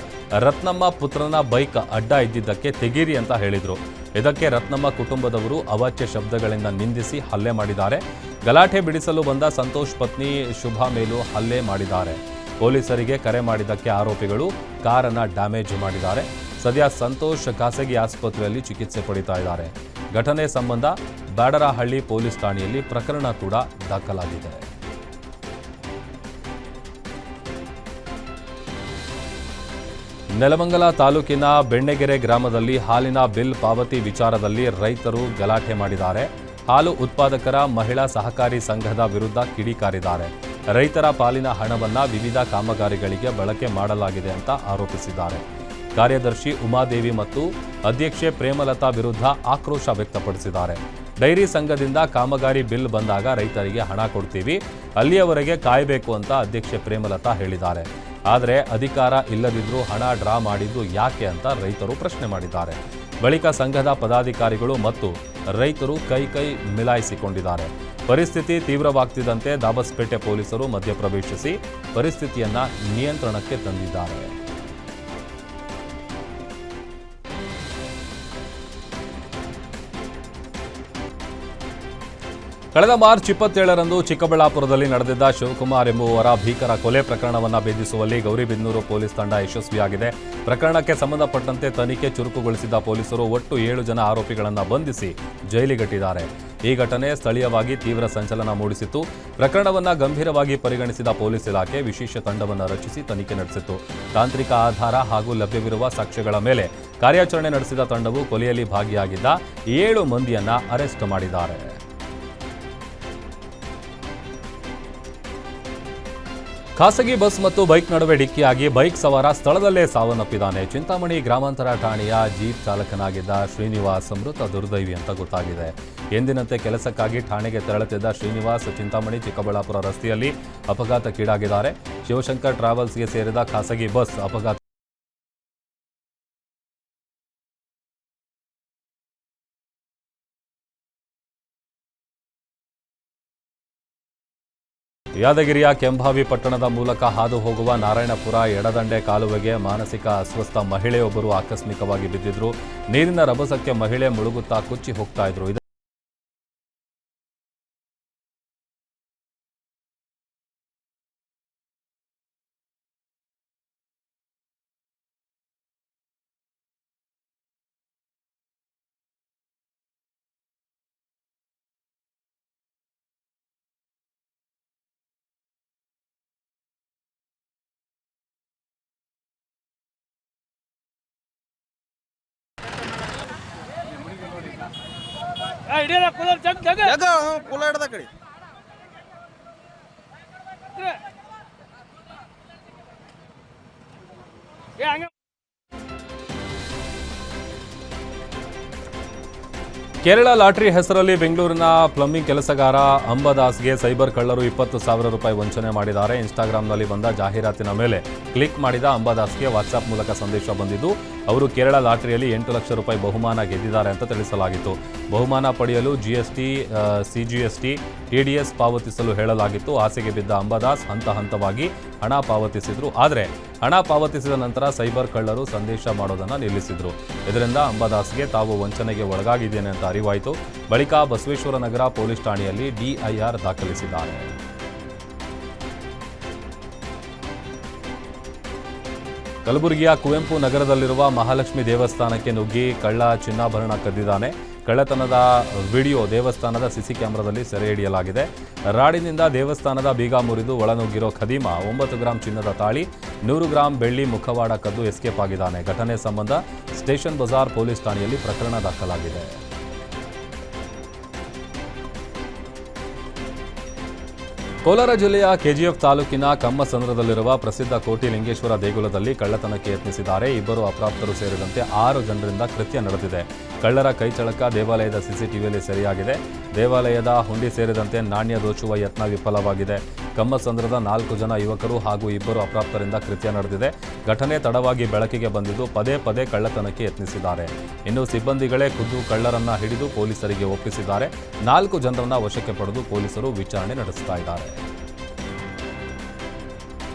ರತ್ನಮ್ಮ ಪುತ್ರನ ಬೈಕ್ ಅಡ್ಡ ಇದ್ದಿದ್ದಕ್ಕೆ ತೆಗೀರಿ ಅಂತ ಹೇಳಿದ್ರು. ಇದಕ್ಕೆ ರತ್ನಮ್ಮ ಕುಟುಂಬದವರು ಅವಾಚ್ಯ ಶಬ್ದಗಳಿಂದ ನಿಂದಿಸಿ ಹಲ್ಲೆ ಮಾಡಿದ್ದಾರೆ. ಗಲಾಟೆ ಬಿಡಿಸಲು ಬಂದ ಸಂತೋಷ್ ಪತ್ನಿ ಶುಭಾ ಮೇಲೂ ಹಲ್ಲೆ ಮಾಡಿದ್ದಾರೆ. ಪೊಲೀಸರಿಗೆ ಕರೆ ಮಾಡಿದ್ದಕ್ಕೆ ಆರೋಪಿಗಳು ಕಾರನ್ನು ಡ್ಯಾಮೇಜ್ ಮಾಡಿದ್ದಾರೆ. ಸದ್ಯ ಸಂತೋಷ್ ಖಾಸಗಿ ಆಸ್ಪತ್ರೆಯಲ್ಲಿ ಚಿಕಿತ್ಸೆ ಪಡಿತಾ ಇದ್ದಾರೆ. ಘಟನೆ ಸಂಬಂಧ ಬ್ಯಾಡರಹಳ್ಳಿ ಪೊಲೀಸ್ ಠಾಣೆಯಲ್ಲಿ ಪ್ರಕರಣ ಕೂಡ ದಾಖಲಾಗಿದೆ. ನೆಲಮಂಗಲ ತಾಲೂಕಿನ ಬೆಣ್ಣೆಗೆರೆ ಗ್ರಾಮದಲ್ಲಿ ಹಾಲಿನ ಬಿಲ್ ಪಾವತಿ ವಿಚಾರದಲ್ಲಿ ರೈತರು ಗಲಾಟೆ ಮಾಡಿದ್ದಾರೆ. ಹಾಲು ಉತ್ಪಾದಕರ ಮಹಿಳಾ ಸಹಕಾರಿ ಸಂಘದ ವಿರುದ್ಧ ಕಿಡಿಕಾರಿದ್ದಾರೆ. ರೈತರ ಪಾಲಿನ ಹಣವನ್ನು ವಿವಿಧ ಕಾಮಗಾರಿಗಳಿಗೆ ಬಳಕೆ ಮಾಡಲಾಗಿದೆ ಅಂತ ಆರೋಪಿಸಿದ್ದಾರೆ. ಕಾರ್ಯದರ್ಶಿ ಉಮಾದೇವಿ ಮತ್ತು ಅಧ್ಯಕ್ಷೆ ಪ್ರೇಮಲತಾ ವಿರುದ್ಧ ಆಕ್ರೋಶ ವ್ಯಕ್ತಪಡಿಸಿದ್ದಾರೆ. ಡೈರಿ ಸಂಘದಿಂದ ಕಾಮಗಾರಿ ಬಿಲ್ ಬಂದಾಗ ರೈತರಿಗೆ ಹಣ ಕೊಡ್ತೀವಿ, ಅಲ್ಲಿಯವರೆಗೆ ಕಾಯಬೇಕು ಅಂತ ಅಧ್ಯಕ್ಷೆ ಪ್ರೇಮಲತಾ ಹೇಳಿದ್ದಾರೆ. ಆದರೆ ಅಧಿಕಾರ ಇಲ್ಲದಿದ್ರೂ ಹಣ ಡ್ರಾ ಮಾಡಿದ್ದು ಯಾಕೆ ಅಂತ ರೈತರು ಪ್ರಶ್ನೆ ಮಾಡಿದ್ದಾರೆ. ಬಳಿಕ ಸಂಘದ ಪದಾಧಿಕಾರಿಗಳು ಮತ್ತು ರೈತರು ಕೈ ಮಿಲಾಯಿಸಿಕೊಂಡಿದ್ದಾರೆ. ಪರಿಸ್ಥಿತಿ ತೀವ್ರವಾಗ್ತಿದ್ದಂತೆ ದಾಬಸ್ಪೇಟೆ ಪೊಲೀಸರು ಮಧ್ಯಪ್ರವೇಶಿಸಿ ಪರಿಸ್ಥಿತಿಯನ್ನ ನಿಯಂತ್ರಣಕ್ಕೆ ತಂದಿದ್ದಾರೆ. ಕಳೆದ ಮಾರ್ಚ್ 27ರಂದು ಚಿಕ್ಕಬಳ್ಳಾಪುರದಲ್ಲಿ ನಡೆದಿದ್ದ ಶಿವಕುಮಾರ್ ಎಂಬುವರ ಭೀಕರ ಕೊಲೆ ಪ್ರಕರಣವನ್ನು ಭೇದಿಸುವಲ್ಲಿ ಗೌರಿಬಿದನೂರು ಪೊಲೀಸ್ ತಂಡ ಯಶಸ್ವಿಯಾಗಿದೆ. ಪ್ರಕರಣಕ್ಕೆ ಸಂಬಂಧಪಟ್ಟಂತೆ ತನಿಖೆ ಚುರುಕುಗೊಳಿಸಿದ ಪೊಲೀಸರು ಒಟ್ಟು 7 ಜನ ಆರೋಪಿಗಳನ್ನು ಬಂಧಿಸಿ ಜೈಲಿಗಟ್ಟಿದ್ದಾರೆ. ಈ ಘಟನೆ ಸ್ಥಳೀಯವಾಗಿ ತೀವ್ರ ಸಂಚಲನ ಮೂಡಿಸಿತ್ತು. ಪ್ರಕರಣವನ್ನು ಗಂಭೀರವಾಗಿ ಪರಿಗಣಿಸಿದ ಪೊಲೀಸ್ ಇಲಾಖೆ ವಿಶೇಷ ತಂಡವನ್ನು ರಚಿಸಿ ತನಿಖೆ ನಡೆಸಿತ್ತು. ತಾಂತ್ರಿಕ ಆಧಾರ ಹಾಗೂ ಲಭ್ಯವಿರುವ ಸಾಕ್ಷ್ಯಗಳ ಮೇಲೆ ಕಾರ್ಯಾಚರಣೆ ನಡೆಸಿದ ತಂಡವು ಕೊಲೆಯಲ್ಲಿ ಭಾಗಿಯಾಗಿದ್ದ 7 ಮಂದಿಯನ್ನ ಅರೆಸ್ಟ್ ಮಾಡಿದ್ದಾರೆ. ಖಾಸಗಿ ಬಸ್ ಮತ್ತು ಬೈಕ್ ನಡುವೆ ಡಿಕ್ಕಿಯಾಗಿ ಬೈಕ್ ಸವಾರ ಸ್ಥಳದಲ್ಲೇ ಸಾವನ್ನಪ್ಪಿದ್ದಾನೆ. ಚಿಂತಾಮಣಿ ಗ್ರಾಮಾಂತರ ಠಾಣೆಯ ಜೀಪ್ ಚಾಲಕನಾಗಿದ್ದ ಶ್ರೀನಿವಾಸ್ ಮೃತ ದುರ್ದೈವಿ ಅಂತ ಗೊತ್ತಾಗಿದೆ. ಎಂದಿನಂತೆ ಕೆಲಸಕ್ಕಾಗಿ ಠಾಣೆಗೆ ತೆರಳುತ್ತಿದ್ದ ಶ್ರೀನಿವಾಸ್ ಚಿಂತಾಮಣಿ ಚಿಕ್ಕಬಳ್ಳಾಪುರ ರಸ್ತೆಯಲ್ಲಿ ಅಪಘಾತಕ್ಕೀಡಾಗಿದ್ದಾರೆ. ಶಿವಶಂಕರ್ ಟ್ರಾವೆಲ್ಸ್ಗೆ ಸೇರಿದ ಖಾಸಗಿ ಬಸ್ ಅಪಘಾತ ಯಾದಗಿರಿಯ ಕೆಂಭಾವಿ ಪಟ್ಟಣದ ಮೂಲಕ ಹಾದು ಹೋಗುವ ನಾರಾಯಣಪುರ ಎಡದಂಡೆ ಕಾಲುವೆಗೆ ಮಾನಸಿಕ ಅಸ್ವಸ್ಥ ಮಹಿಳೆಯೊಬ್ಬರು ಆಕಸ್ಮಿಕವಾಗಿ ಬಿದ್ದಿದ್ರು. ನೀರಿನ ರಭಸಕ್ಕೆ ಮಹಿಳೆ ಮುಳುಗುತ್ತಾ ಕುಚ್ಚಿ ಹೋಗ್ತಾ ಇದ್ರು. ಕೇರಳ ಲಾಟರಿ ಹೆಸರಲ್ಲಿ ಬೆಂಗಳೂರಿನ ಪ್ಲಂಬಿಂಗ್ ಕೆಲಸಗಾರ ಅಂಬಾದಾಸ್ಗೆ ಸೈಬರ್ ಕಳ್ಳರು 20,000 ರೂಪಾಯಿ ವಂಚನೆ ಮಾಡಿದ್ದಾರೆ. ಇನ್ಸ್ಟಾಗ್ರಾಂನಲ್ಲಿ ಬಂದ ಜಾಹೀರಾತಿನ ಮೇಲೆ ಕ್ಲಿಕ್ ಮಾಡಿದ ಅಂಬಾದಾಸ್ಗೆ ವಾಟ್ಸ್ಆಪ್ ಮೂಲಕ ಸಂದೇಶ ಬಂದಿದ್ದು ಅವರು ಕೇರಳ ಲಾಟರಿಯಲ್ಲಿ 8 ಲಕ್ಷ ರೂಪಾಯಿ ಬಹುಮಾನ ಗೆದ್ದಿದ್ದಾರೆ ಅಂತ ತಿಳಿಸಲಾಗಿತ್ತು. ಬಹುಮಾನ ಪಡೆಯಲು GST, CGST, TDS ಪಾವತಿಸಲು ಹೇಳಲಾಗಿತ್ತು. ಆಸೆಗೆ ಬಿದ್ದ ಅಂಬಾದಾಸ್ ಹಂತವಾಗಿ ಹಣ ಪಾವತಿಸಿದ್ರು. ಆದರೆ ಹಣ ಪಾವತಿಸಿದ ನಂತರ ಸೈಬರ್ ಕಳ್ಳರು ಸಂದೇಶ ಮಾಡೋದನ್ನು ನಿಲ್ಲಿಸಿದ್ರು. ಇದರಿಂದ ಅಂಬಾದಾಸ್ಗೆ ತಾವು ವಂಚನೆಗೆ ಒಳಗಾಗಿದ್ದೇನೆ ಅಂತ ಅರಿವಾಯಿತು. ಬಳಿಕ ಬಸವೇಶ್ವರ ನಗರ ಪೊಲೀಸ್ ಠಾಣೆಯಲ್ಲಿ DIR ದಾಖಲಿಸಿದ್ದಾರೆ. ಕಲಬುರಗಿಯ ಕುವೆಂಪು ನಗರದಲ್ಲಿರುವ ಮಹಾಲಕ್ಷ್ಮಿ ದೇವಸ್ಥಾನಕ್ಕೆ ನುಗ್ಗಿ ಕಳ್ಳ ಚಿನ್ನಾಭರಣ ಕದ್ದಿದ್ದಾನೆ. ಕಳ್ಳತನದ ವಿಡಿಯೋ ದೇವಸ್ಥಾನದ ಸಿಸಿ ಕ್ಯಾಮೆರಾದಲ್ಲಿ ಸೆರೆ ಹಿಡಿಯಲಾಗಿದೆ. ರಾಡಿನಿಂದ ದೇವಸ್ಥಾನದ ಬೀಗ ಮುರಿದು ಒಳನುಗ್ಗಿರೋ ಖದೀಮ 9 ಗ್ರಾಂ ಚಿನ್ನದ ತಾಳಿ, 100 ಗ್ರಾಂ ಬೆಳ್ಳಿ ಮುಖವಾಡ ಕದ್ದು ಎಸ್ಕೇಪ್ ಆಗಿದ್ದಾನೆ. ಘಟನೆ ಸಂಬಂಧ ಸ್ಟೇಷನ್ ಬಜಾರ್ ಪೊಲೀಸ್ ಠಾಣೆಯಲ್ಲಿ ಪ್ರಕರಣ ದಾಖಲಾಗಿದೆ. ಕೋಲಾರ ಜಿಲ್ಲೆಯ KGF ತಾಲೂಕಿನ ಕಮ್ಮಸಂದ್ರದಲ್ಲಿರುವ ಪ್ರಸಿದ್ಧ ಕೋಟಿಲಿಂಗೇಶ್ವರ ದೇಗುಲದಲ್ಲಿ ಕಳ್ಳತನಕ್ಕೆ ಯತ್ನಿಸಿದ್ದಾರೆ. 2 ಅಪ್ರಾಪ್ತರು ಸೇರಿದಂತೆ 6 ಜನರಿಂದ ಕೃತ್ಯ ನಡೆದಿದೆ. ಕಳ್ಳರ ಕೈಚಳಕ ದೇವಾಲಯದ CCTVಯಲ್ಲಿ ಸೆರೆಯಾಗಿದೆ. ದೇವಾಲಯದ ಹುಂಡಿ ಸೇರಿದಂತೆ ನಾಣ್ಯ ದೋಚುವ ಯತ್ನ ವಿಫಲವಾಗಿದೆ. ಕಮ್ಮಸಂದ್ರದ 4 ಜನ ಯುವಕರು ಹಾಗೂ 2 ಅಪ್ರಾಪ್ತರಿಂದ ಕೃತ್ಯ ನಡೆದಿದೆ. ಘಟನೆ ತಡವಾಗಿ ಬೆಳಕಿಗೆ ಬಂದಿದ್ದು ಪದೇ ಕಳ್ಳತನಕ್ಕೆ ಯತ್ನಿಸಿದ್ದಾರೆ. ಇನ್ನು ಸಿಬ್ಬಂದಿಗಳೇ ಖುದ್ದು ಕಳ್ಳರನ್ನ ಹಿಡಿದು ಪೊಲೀಸರಿಗೆ ಒಪ್ಪಿಸಿದ್ದಾರೆ. 4 ಜನರನ್ನ ವಶಕ್ಕೆ ಪಡೆದು ಪೊಲೀಸರು ವಿಚಾರಣೆ ನಡೆಸ್ತಾ ಇದ್ದಾರೆ.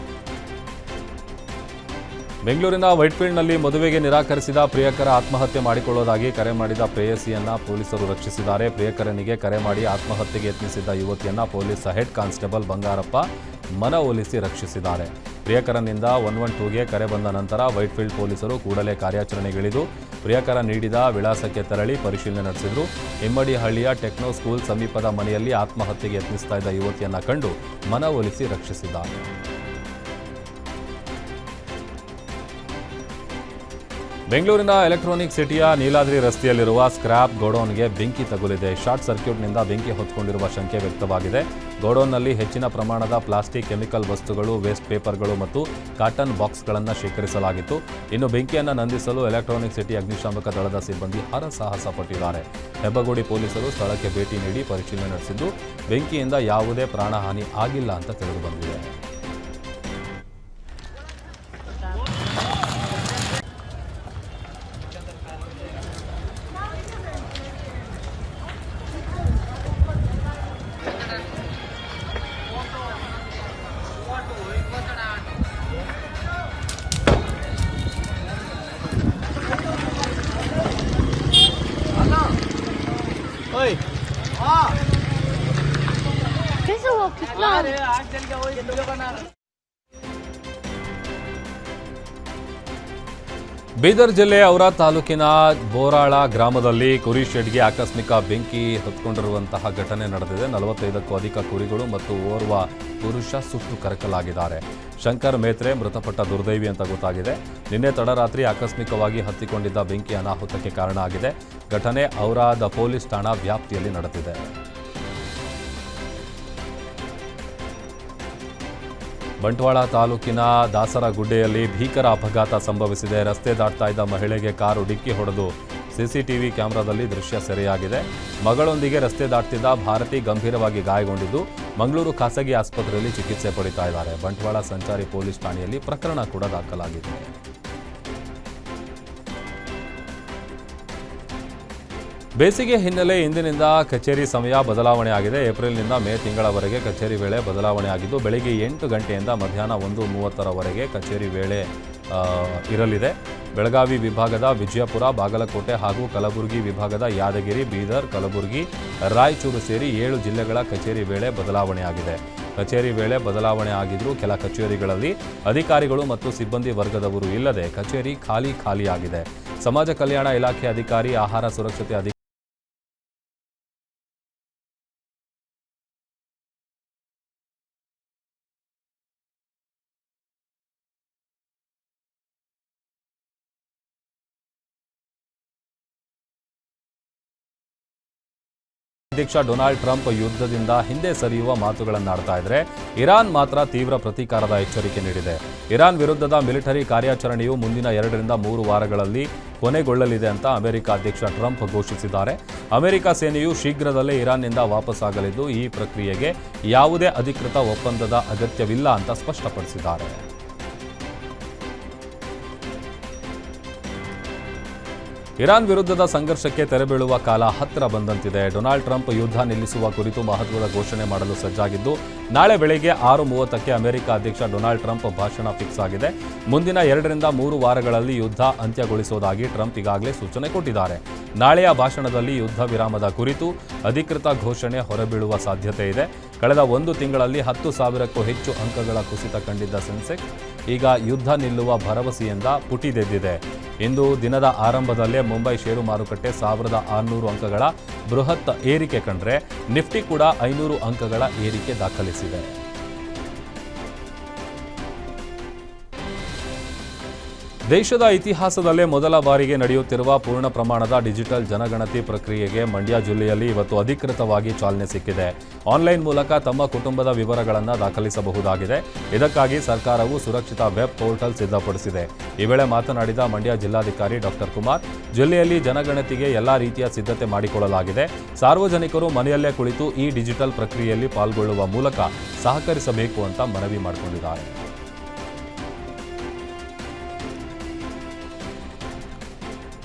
ಬೆಂಗಳೂರಿನ ವೈಟ್ಫೀಲ್ಡ್ನಲ್ಲಿ ಮದುವೆಗೆ ನಿರಾಕರಿಸಿದ ಪ್ರಿಯಕರ ಆತ್ಮಹತ್ಯೆ ಮಾಡಿಕೊಳ್ಳೋದಾಗಿ ಕರೆ ಮಾಡಿದ ಪ್ರೇಯಸಿಯನ್ನ ಪೊಲೀಸರು ರಕ್ಷಿಸಿದ್ದಾರೆ. ಪ್ರಿಯಕರನಿಗೆ ಕರೆ ಮಾಡಿ ಆತ್ಮಹತ್ಯೆಗೆ ಯತ್ನಿಸಿದ್ದ ಯುವತಿಯನ್ನ ಪೊಲೀಸ್ ಹೆಡ್ ಕಾನ್ಸ್ಟೇಬಲ್ ಬಂಗಾರಪ್ಪ ಮನವೊಲಿಸಿ ರಕ್ಷಿಸಿದ್ದಾರೆ. ಪ್ರಿಯಕರನಿಂದ 112ಗೆ ಕರೆ ಬಂದ ನಂತರ ವೈಟ್ಫೀಲ್ಡ್ ಪೊಲೀಸರು ಕೂಡಲೇ ಕಾರ್ಯಾಚರಣೆಗಿಳಿದು ಪ್ರಿಯಕರ ನೀಡಿದ ವಿಳಾಸಕ್ಕೆ ತೆರಳಿ ಪರಿಶೀಲನೆ ನಡೆಸಿದರು. ಇಮ್ಮಡಿಹಳ್ಳಿಯ ಟೆಕ್ನೋ ಸ್ಕೂಲ್ ಸಮೀಪದ ಮನೆಯಲ್ಲಿ ಆತ್ಮಹತ್ಯೆಗೆ ಯತ್ನಿಸ್ತಾ ಇದ್ದ ಯುವತಿಯನ್ನ ಕಂಡು ಮನವೊಲಿಸಿ ರಕ್ಷಿಸಿದ್ದಾರೆ. ಬೆಂಗಳೂರಿನ ಎಲೆಕ್ಟ್ರಾನಿಕ್ ಸಿಟಿಯ ನೀಲಾದ್ರಿ ರಸ್ತೆಯಲ್ಲಿರುವ ಸ್ಕ್ರಾಪ್ ಗೋಡೌನ್ಗೆ ಬೆಂಕಿ ತಗುಲಿದೆ. ಶಾರ್ಟ್ ಸರ್ಕ್ಯೂಟ್ನಿಂದ ಬೆಂಕಿ ಹೊತ್ಕೊಂಡಿರುವ ಶಂಕೆ ವ್ಯಕ್ತವಾಗಿದೆ. ಗೋಡೌನ್ನಲ್ಲಿ ಹೆಚ್ಚಿನ ಪ್ರಮಾಣದ ಪ್ಲಾಸ್ಟಿಕ್, ಕೆಮಿಕಲ್ ವಸ್ತುಗಳು, ವೇಸ್ಟ್ ಪೇಪರ್ಗಳು ಮತ್ತು ಕಾಟನ್ ಬಾಕ್ಸ್ಗಳನ್ನು ಶೇಖರಿಸಲಾಗಿತ್ತು. ಇನ್ನು ಬೆಂಕಿಯನ್ನು ನಂದಿಸಲು ಎಲೆಕ್ಟ್ರಾನಿಕ್ ಸಿಟಿ ಅಗ್ನಿಶಾಮಕ ದಳದ ಸಿಬ್ಬಂದಿ ಹರಸಾಹಸ ಪಟ್ಟಿದ್ದಾರೆ. ಹೆಬ್ಬಗೋಡಿ ಪೊಲೀಸರು ಸ್ಥಳಕ್ಕೆ ಭೇಟಿ ನೀಡಿ ಪರಿಶೀಲನೆ ನಡೆಸಿದ್ದು ಬೆಂಕಿಯಿಂದ ಯಾವುದೇ ಪ್ರಾಣಹಾನಿ ಆಗಿಲ್ಲ ಅಂತ ತಿಳಿದುಬಂದಿದೆ. ಬೀದರ್ ಜಿಲ್ಲೆ ಔರಾ ತಾಲೂಕಿನ ಬೋರಾಳ ಗ್ರಾಮದಲ್ಲಿ ಕುರಿ ಶೆಡ್ಗೆ ಆಕಸ್ಮಿಕ ಬೆಂಕಿ ಹೊತ್ಕೊಂಡಿರುವಂತಹ ಘಟನೆ ನಡೆದಿದೆ. 45ಕ್ಕೂ ಅಧಿಕ ಕುರಿಗಳು ಮತ್ತು ಓರ್ವ ಪುರುಷ ಸುಟ್ಟು ಕರಕಲಾಗಿದ್ದಾರೆ. ಶಂಕರ್ ಮೇತ್ರೆ ಮೃತಪಟ್ಟ ದುರ್ದೈವಿ ಅಂತ ಗೊತ್ತಾಗಿದೆ. ನಿನ್ನೆ ತಡರಾತ್ರಿ ಆಕಸ್ಮಿಕವಾಗಿ ಹತ್ತಿಕೊಂಡಿದ್ದ ಬೆಂಕಿ ಅನಾಹುತಕ್ಕೆ ಕಾರಣ ಆಗಿದೆ. ಘಟನೆ ಔರಾದ ಪೊಲೀಸ್ ಠಾಣಾ ವ್ಯಾಪ್ತಿಯಲ್ಲಿ ನಡೆದಿದೆ. ಬಂಟ್ವಾಳ ತಾಲೂಕಿನ ದಾಸರಗುಡ್ಡೆಯಲ್ಲಿ ಭೀಕರ ಅಪಘಾತ ಸಂಭವಿಸಿದೆ. ರಸ್ತೆ ದಾಟ್ತಾ ಇದ್ದ ಮಹಿಳೆಗೆ ಕಾರು ಡಿಕ್ಕಿ ಹೊಡೆದು ಸಿಸಿಟಿವಿ ಕ್ಯಾಮೆರಾದಲ್ಲಿ ದೃಶ್ಯ ಸೆರೆಯಾಗಿದೆ. ಮಗಳೊಂದಿಗೆ ರಸ್ತೆ ದಾಟ್ತಿದ್ದ ಭಾರತಿ ಗಂಭೀರವಾಗಿ ಗಾಯಗೊಂಡಿದ್ದು ಮಂಗಳೂರು ಖಾಸಗಿ ಆಸ್ಪತ್ರೆಯಲ್ಲಿ ಚಿಕಿತ್ಸೆ ಪಡಿತಾ ಇದ್ದಾರೆ. ಬಂಟ್ವಾಳ ಸಂಚಾರಿ ಪೊಲೀಸ್ ಠಾಣೆಯಲ್ಲಿ ಪ್ರಕರಣ ಕೂಡ ದಾಖಲಾಗಿದೆ. ಬೇಸಿಗೆ ಹಿನ್ನೆಲೆ ಇಂದಿನಿಂದ ಕಚೇರಿ ಸಮಯ ಬದಲಾವಣೆ ಆಗಿದೆ. ಏಪ್ರಿಲ್ನಿಂದ ಮೇ ತಿಂಗಳವರೆಗೆ ಕಚೇರಿ ವೇಳೆ ಬದಲಾವಣೆ ಆಗಿದ್ದು ಬೆಳಗ್ಗೆ 8 ಗಂಟೆಯಿಂದ ಮಧ್ಯಾಹ್ನ 1:30ರವರೆಗೆ ಕಚೇರಿ ವೇಳೆ ಇರಲಿದೆ. ಬೆಳಗಾವಿ ವಿಭಾಗದ ವಿಜಯಪುರ, ಬಾಗಲಕೋಟೆ ಹಾಗೂ ಕಲಬುರಗಿ ವಿಭಾಗದ ಯಾದಗಿರಿ, ಬೀದರ್, ಕಲಬುರಗಿ, ರಾಯಚೂರು ಸೇರಿ 7 ಜಿಲ್ಲೆಗಳ ಕಚೇರಿ ವೇಳೆ ಬದಲಾವಣೆಯಾಗಿದೆ. ಕಚೇರಿ ವೇಳೆ ಬದಲಾವಣೆ ಆಗಿದ್ರೂ ಕೆಲ ಕಚೇರಿಗಳಲ್ಲಿ ಅಧಿಕಾರಿಗಳು ಮತ್ತು ಸಿಬ್ಬಂದಿ ವರ್ಗದವರು ಇಲ್ಲದೆ ಕಚೇರಿ ಖಾಲಿಯಾಗಿದೆ. ಸಮಾಜ ಕಲ್ಯಾಣ ಇಲಾಖೆ ಅಧಿಕಾರಿ, ಆಹಾರ ಸುರಕ್ಷತೆ ಅಧಿಕಾರಿ ಅಧ್ಯಕ್ಷ ಡೊನಾಲ್ಡ್ ಟ್ರಂಪ್ ಯುದ್ಧದಿಂದ ಹಿಂದೆ ಸರಿಯುವ ಮಾತುಗಳನ್ನಾಡ್ತಾ ಇದ್ರೆ ಇರಾನ್ ಮಾತ್ರ ತೀವ್ರ ಪ್ರತೀಕಾರದ ಎಚ್ಚರಿಕೆ ನೀಡಿದೆ. ಇರಾನ್ ವಿರುದ್ಧದ ಮಿಲಿಟರಿ ಕಾರ್ಯಾಚರಣೆಯು ಮುಂದಿನ 2 ರಿಂದ 3 ವಾರಗಳಲ್ಲಿ ಕೊನೆಗೊಳ್ಳಲಿದೆ ಅಂತ ಅಮೆರಿಕ ಅಧ್ಯಕ್ಷ ಟ್ರಂಪ್ ಘೋಷಿಸಿದ್ದಾರೆ. ಅಮೆರಿಕ ಸೇನೆಯು ಶೀಘ್ರದಲ್ಲೇ ಇರಾನ್ನಿಂದ ವಾಪಸ್ಸಾಗಲಿದ್ದು ಈ ಪ್ರಕ್ರಿಯೆಗೆ ಯಾವುದೇ ಅಧಿಕೃತ ಒಪ್ಪಂದದ ಅಗತ್ಯವಿಲ್ಲ ಅಂತ ಸ್ಪಷ್ಟಪಡಿಸಿದ್ದಾರೆ. ಇರಾನ್ ವಿರುದ್ಧದ ಸಂಘರ್ಷಕ್ಕೆ ತೆರೆಬೀಳುವ ಕಾಲ ಹತ್ತಿರ ಬಂದಂತಿದೆ. ಡೊನಾಲ್ಡ್ ಟ್ರಂಪ್ ಯುದ್ಧ ನಿಲ್ಲಿಸುವ ಕುರಿತು ಮಹತ್ವದ ಘೋಷಣೆ ಮಾಡಲು ಸಜ್ಜಾಗಿದ್ದು ನಾಳೆ ಬೆಳಗ್ಗೆ 6:30ಕ್ಕೆ ಅಮೆರಿಕ ಅಧ್ಯಕ್ಷ ಡೊನಾಲ್ಡ್ ಟ್ರಂಪ್ ಭಾಷಣ ಫಿಕ್ಸ್ ಆಗಿದೆ. ಮುಂದಿನ 2 ರಿಂದ 3 ವಾರಗಳಲ್ಲಿ ಯುದ್ಧ ಅಂತ್ಯಗೊಳಿಸುವುದಾಗಿ ಟ್ರಂಪ್ ಈಗಾಗಲೇ ಸೂಚನೆ ಕೊಟ್ಟಿದ್ದಾರೆ. ನಾಳೆಯ ಭಾಷಣದಲ್ಲಿ ಯುದ್ಧ ವಿರಾಮದ ಕುರಿತು ಅಧಿಕೃತ ಘೋಷಣೆ ಹೊರಬೀಳುವ ಸಾಧ್ಯತೆ ಇದೆ. ಕಳೆದ 1 ತಿಂಗಳಲ್ಲಿ 10,000ಕ್ಕೂ ಹೆಚ್ಚು ಅಂಕಗಳ ಕುಸಿತ ಕಂಡಿದ್ದ ಸೆನ್ಸೆಕ್ಸ್ ಈಗ ಯುದ್ಧ ನಿಲ್ಲುವ ಭರವಸೆಯಿಂದ ಪುಟಿದೆದ್ದಿದೆ. ಇಂದು ದಿನದ ಆರಂಭದಲ್ಲೇ ಮುಂಬೈ ಷೇರು ಮಾರುಕಟ್ಟೆ 1,600 ಅಂಕಗಳ ಬೃಹತ್ ಏರಿಕೆ ಕಂಡ್ರೆ ನಿಫ್ಟಿ ಕೂಡ 500 ಅಂಕಗಳ ಏರಿಕೆ ದಾಖಲಿಸಿದೆ. ದೇಶದ ಇತಿಹಾಸದಲ್ಲೇ ಮೊದಲ ಬಾರಿಗೆ ನಡೆಯುತ್ತಿರುವ ಪೂರ್ಣ ಪ್ರಮಾಣದ ಡಿಜಿಟಲ್ ಜನಗಣತಿ ಪ್ರಕ್ರಿಯೆಗೆ ಮಂಡ್ಯ ಜಿಲ್ಲೆಯಲ್ಲಿ ಇವತ್ತು ಅಧಿಕೃತವಾಗಿ ಚಾಲನೆ ಸಿಕ್ಕಿದೆ. ಆನ್ಲೈನ್ ಮೂಲಕ ತಮ್ಮ ಕುಟುಂಬದ ವಿವರಗಳನ್ನು ದಾಖಲಿಸಬಹುದಾಗಿದೆ. ಇದಕ್ಕಾಗಿ ಸರ್ಕಾರವು ಸುರಕ್ಷಿತ ವೆಬ್ ಪೋರ್ಟಲ್ ಸಿದ್ಧಪಡಿಸಿದೆ. ಈ ವೇಳೆ ಮಾತನಾಡಿದ ಮಂಡ್ಯ ಜಿಲ್ಲಾಧಿಕಾರಿ ಡಾಕ್ಟರ್ ಕುಮಾರ್, ಜಿಲ್ಲೆಯಲ್ಲಿ ಜನಗಣತಿಗೆ ಎಲ್ಲಾ ರೀತಿಯ ಸಿದ್ಧತೆ ಮಾಡಿಕೊಳ್ಳಲಾಗಿದೆ. ಸಾರ್ವಜನಿಕರು ಮನೆಯಲ್ಲೇ ಕುಳಿತು ಈ ಡಿಜಿಟಲ್ ಪ್ರಕ್ರಿಯೆಯಲ್ಲಿ ಪಾಲ್ಗೊಳ್ಳುವ ಮೂಲಕ ಸಹಕರಿಸಬೇಕು ಅಂತ ಮನವಿ ಮಾಡಿಕೊಂಡಿದ್ದಾರೆ.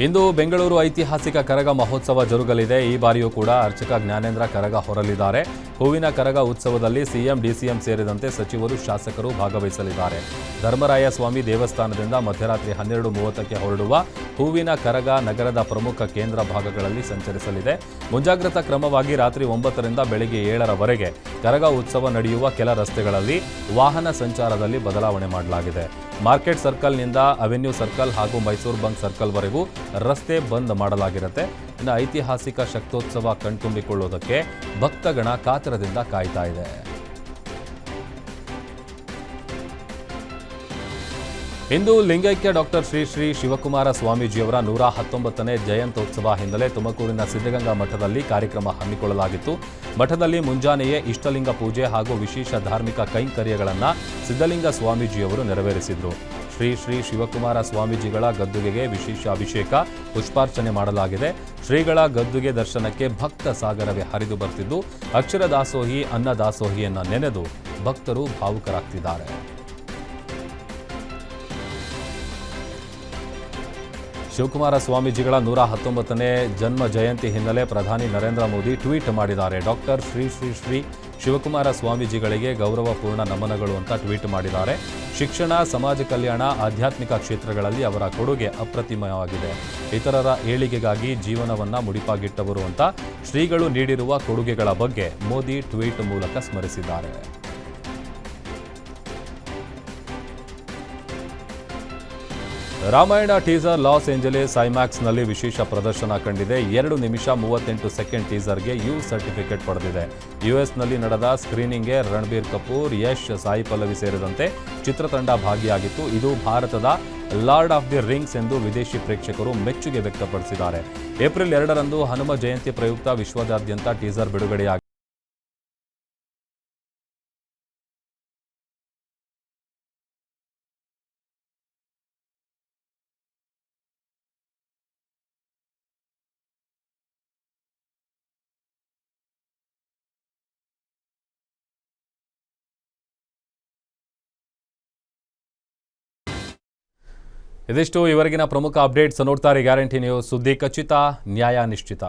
ಇಂದು ಬೆಂಗಳೂರು ಐತಿಹಾಸಿಕ ಕರಗ ಮಹೋತ್ಸವ ಜರುಗಲಿದೆ. ಈ ಬಾರಿಯೂ ಕೂಡ ಅರ್ಚಕ ಜ್ಞಾನೇಂದ್ರ ಕರಗ ಹೊರಲಿದ್ದಾರೆ. ಹೂವಿನ ಕರಗ ಉತ್ಸವದಲ್ಲಿ ಸಿಎಂ, ಡಿಸಿಎಂ ಸೇರಿದಂತೆ ಸಚಿವರು, ಶಾಸಕರು ಭಾಗವಹಿಸಲಿದ್ದಾರೆ. ಧರ್ಮರಾಯ ಸ್ವಾಮಿ ದೇವಸ್ಥಾನದಿಂದ ಮಧ್ಯರಾತ್ರಿ 12:30ಕ್ಕೆ ಹೊರಡುವ ಹೂವಿನ ಕರಗ ನಗರದ ಪ್ರಮುಖ ಕೇಂದ್ರ ಭಾಗಗಳಲ್ಲಿ ಸಂಚರಿಸಲಿದೆ. ಮುಂಜಾಗ್ರತಾ ಕ್ರಮವಾಗಿ ರಾತ್ರಿ 9 ರಿಂದ ಬೆಳಗ್ಗೆ 7ರವರೆಗೆ ಕರಗ ಉತ್ಸವ ನಡೆಯುವ ಕೆಲ ರಸ್ತೆಗಳಲ್ಲಿ ವಾಹನ ಸಂಚಾರದಲ್ಲಿ ಬದಲಾವಣೆ ಮಾಡಲಾಗಿದೆ. ಮಾರ್ಕೆಟ್ ಸರ್ಕಲ್ನಿಂದ ಅವೆನ್ಯೂ ಸರ್ಕಲ್ ಹಾಗೂ ಮೈಸೂರು ಬಂಕ್ ಸರ್ಕಲ್ವರೆಗೂ ರಸ್ತೆ ಬಂದ್ ಮಾಡಲಾಗಿರುತ್ತೆ. ಇನ್ನು ಐತಿಹಾಸಿಕ ಶಕ್ತೋತ್ಸವ ಕಣ್ತುಂಬಿಕೊಳ್ಳುವುದಕ್ಕೆ ಭಕ್ತಗಣ ಕಾತರದಿಂದ ಕಾಯ್ತಾ ಇದೆ. ಇಂದು ಲಿಂಗೈಕ್ಯ ಡಾಕ್ಟರ್ ಶ್ರೀ ಶ್ರೀ ಶಿವಕುಮಾರ ಸ್ವಾಮೀಜಿಯವರ 119ನೇ ಜಯಂತ್ಯೋತ್ಸವ ಹಿನ್ನೆಲೆ ತುಮಕೂರಿನ ಸಿದ್ಧಗಂಗಾ ಮಠದಲ್ಲಿ ಕಾರ್ಯಕ್ರಮ ಹಮ್ಮಿಕೊಳ್ಳಲಾಗಿತ್ತು. ಮಠದಲ್ಲಿ ಮುಂಜಾನೆಯೇ ಇಷ್ಟಲಿಂಗ ಪೂಜೆ ಹಾಗೂ ವಿಶೇಷ ಧಾರ್ಮಿಕ ಕೈಂಕರ್ಯಗಳನ್ನು ಸಿದ್ಧಲಿಂಗ ಸ್ವಾಮೀಜಿಯವರು ನೆರವೇರಿಸಿದರು. ಶ್ರೀ ಶ್ರೀ ಶಿವಕುಮಾರ ಸ್ವಾಮೀಜಿಗಳ ಗದ್ದುಗೆಗೆ ವಿಶೇಷ ಅಭಿಷೇಕ, ಪುಷ್ಪಾರ್ಚನೆ ಮಾಡಲಾಗಿದೆ. ಶ್ರೀಗಳ ಗದ್ದುಗೆ ದರ್ಶನಕ್ಕೆ ಭಕ್ತ ಸಾಗರವೇ ಹರಿದು ಬರ್ತಿದ್ದು ಅಕ್ಷರ ದಾಸೋಹಿ, ಅನ್ನ ದಾಸೋಹಿಯನ್ನ ನೆನೆದು ಭಕ್ತರು ಭಾವುಕರಾಗ್ತಿದ್ದಾರೆ. ಶಿವಕುಮಾರ ಸ್ವಾಮೀಜಿಗಳ 119ನೇ ಜನ್ಮ ಜಯಂತಿ ಹಿನ್ನೆಲೆ ಪ್ರಧಾನಿ ನರೇಂದ್ರ ಮೋದಿ ಟ್ವೀಟ್ ಮಾಡಿದ್ದಾರೆ. ಡಾಕ್ಟರ್ ಶ್ರೀ ಶ್ರೀ ಶ್ರೀ ಶಿವಕುಮಾರ ಸ್ವಾಮೀಜಿಗಳಿಗೆ ಗೌರವಪೂರ್ಣ ನಮನಗಳು ಅಂತ ಟ್ವೀಟ್ ಮಾಡಿದ್ದಾರೆ. ಶಿಕ್ಷಣ, ಸಮಾಜ ಕಲ್ಯಾಣ, ಆಧ್ಯಾತ್ಮಿಕ ಕ್ಷೇತ್ರಗಳಲ್ಲಿ ಅವರ ಕೊಡುಗೆ ಅಪ್ರತಿಮವಾಗಿದೆ. ಇತರರ ಏಳಿಗೆಗಾಗಿ ಜೀವನವನ್ನ ಮುಡಿಪಾಗಿಟ್ಟವರು ಅಂತ ಶ್ರೀಗಳು ನೀಡಿರುವ ಕೊಡುಗೆಗಳ ಬಗ್ಗೆ ಮೋದಿ ಟ್ವೀಟ್ ಮೂಲಕ ಸ್ಮರಿಸಿದ್ದಾರೆ. ರಾಮಾಯಣ ಟೀಸರ್ ಲಾಸ್ ಏಂಜಲೀಸ್ ಐಮ್ಯಾಕ್ಸ್ನಲ್ಲಿ ವಿಶೇಷ ಪ್ರದರ್ಶನ ಕಂಡಿದೆ. 2 ನಿಮಿಷ 38 ಸೆಕೆಂಡ್ ಟೀಸರ್ಗೆ ಯು ಸರ್ಟಿಫಿಕೇಟ್ ಪಡೆದಿದೆ. ಯುಎಸ್ನಲ್ಲಿ ನಡೆದ ಸ್ಕ್ರೀನಿಂಗ್ಗೆ ರಣಬೀರ್ ಕಪೂರ್, ಯಶ್, ಸಾಯಿ ಪಲ್ಲವಿ ಸೇರಿದಂತೆ ಚಿತ್ರತಂಡ ಭಾಗಿಯಾಗಿತ್ತು. ಇದು ಭಾರತದ ಲಾರ್ಡ್ ಆಫ್ ದಿ ರಿಂಗ್ಸ್ ಎಂದು ವಿದೇಶಿ ಪ್ರೇಕ್ಷಕರು ಮೆಚ್ಚುಗೆ ವ್ಯಕ್ತಪಡಿಸಿದ್ದಾರೆ. ಏಪ್ರಿಲ್ 2ರಂದು ಹನುಮ ಜಯಂತಿ ಪ್ರಯುಕ್ತ ವಿಶ್ವದಾದ್ಯಂತ ಟೀಸರ್ ಬಿಡುಗಡೆಯಾಗಿದೆ. ಇದಿಷ್ಟು ಇವರೆಗಿನ ಪ್ರಮುಖ ಅಪ್ಡೇಟ್ಸ್. ನೋಡ್ತಾರೆ ಗ್ಯಾರಂಟಿ ನ್ಯೂಸ್. ಸುದ್ದಿ ಖಚಿತ, ನ್ಯಾಯ ನಿಶ್ಚಿತ.